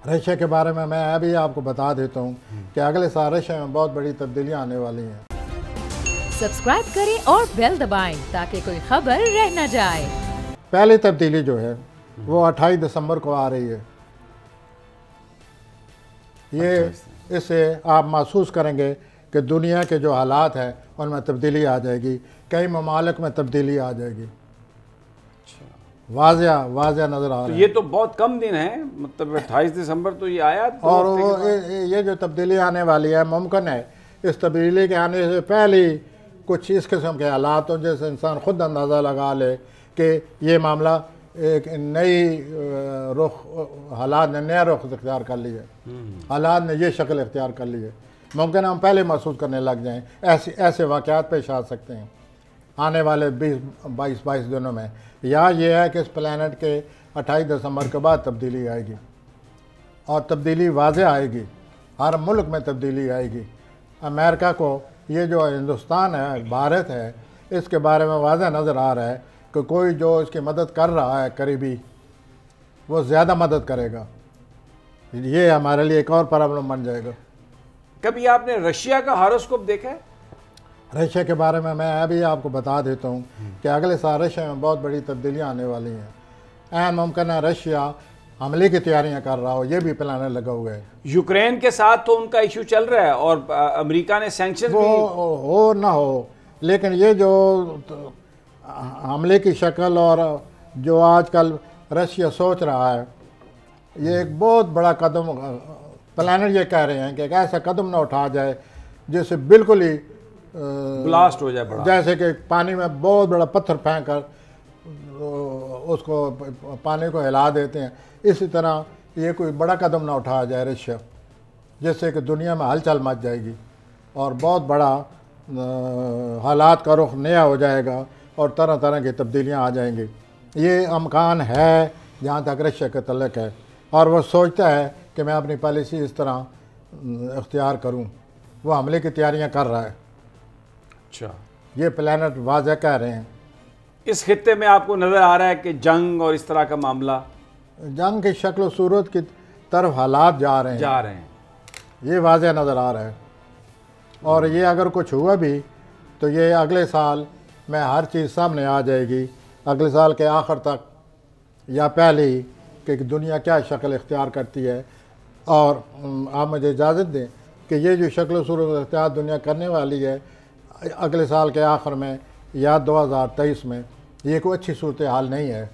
Russia के बारे में मैं अभी आपको बता देता हूँ कि अगले साल रशिया में बहुत बड़ी तब्दीलियाँ आने वाली हैं। सब्सक्राइब करें और बेल दबाएं ताकि कोई खबर रह न जाए। पहली तब्दीली जो है वो 28 दिसंबर को आ रही है। ये इससे आप महसूस करेंगे कि दुनिया के जो हालात हैं उनमें तब्दीली आ जाएगी, कई ममालिक में तब्दीली आ जाएगी। वाज़िया नज़र आ रहा है। ये तो बहुत कम दिन है, मतलब 28 दिसंबर तो ये आया और वो ये जो तब्दीली आने वाली है, मुमकिन है इस तब्दीली के आने से पहले कुछ इस किस्म के हालात हों जैसे इंसान खुद अंदाज़ा लगा ले कि ये मामला एक नई रुख, हालात ने नया रुख इख्तियार कर लिया, हालात ने ये शक्ल इख्तियार कर ली है। मुमकिन हम पहले महसूस करने लग जाएँ। ऐसे वाक़यात पेश आ सकते हैं आने वाले 22 दिनों में। या ये है कि इस प्लानट के 28 दिसंबर के बाद तब्दीली आएगी और तब्दीली वाज़ेह आएगी, हर मुल्क में तब्दीली आएगी। अमेरिका को ये जो हिंदुस्तान है, भारत है, इसके बारे में वाज़ेह नज़र आ रहा है कि कोई जो इसकी मदद कर रहा है करीबी, वो ज़्यादा मदद करेगा। ये हमारे लिए एक और प्रॉब्लम बन जाएगा। कभी आपने रशिया का हॉरोस्कोप देखा है? रशिया के बारे में मैं अभी आपको बता देता हूँ कि अगले साल रशिया में बहुत बड़ी तब्दीलियाँ आने वाली हैं। ऐन मुमकिन है रशिया हमले की तैयारियां कर रहा हो, ये भी प्लान लगा हुआ है। यूक्रेन के साथ तो उनका इशू चल रहा है और अमेरिका ने सैंक्शन वो हो ना हो, लेकिन ये जो हमले की शक्ल और जो आजकल रशिया सोच रहा है, ये एक बहुत बड़ा कदम, प्लानर ये कह रहे हैं कि एक ऐसा कदम ना उठा जाए जिससे बिल्कुल ही ब्लास्ट हो जाए बड़ा। जैसे कि पानी में बहुत बड़ा पत्थर फेंक कर उसको पानी को हिला देते हैं, इसी तरह ये कोई बड़ा कदम ना उठाया जाए रशिया, जिससे कि दुनिया में हलचल मच जाएगी और बहुत बड़ा हालात का रुख नया हो जाएगा और तरह तरह की तब्दीलियां आ जाएंगी। ये अमकान है जहाँ तक रशिया का तल्लुक़ है, और वह सोचता है कि मैं अपनी पॉलिसी इस तरह इख्तियार करूँ। वो हमले की तैयारियाँ कर रहा है। अच्छा, ये प्लानट वाज़ेह कह रहे हैं। इस खित्ते में आपको नज़र आ रहा है कि जंग और इस तरह का मामला, जंग की शक्ल सूरत की तरफ हालात जा रहे हैं, ये वाज़ेह नज़र आ रहा है। और ये अगर कुछ हुआ भी तो ये अगले साल में हर चीज़ सामने आ जाएगी, अगले साल के आखिर तक या पहले ही, कि दुनिया क्या शक्ल इख्तियार करती है। और आप मुझे इजाज़त दें कि ये जो शक्ल सूरत इख्तियार दुनिया करने वाली है अगले साल के आखिर में या 2023 में, ये कोई अच्छी सूरत हाल नहीं है।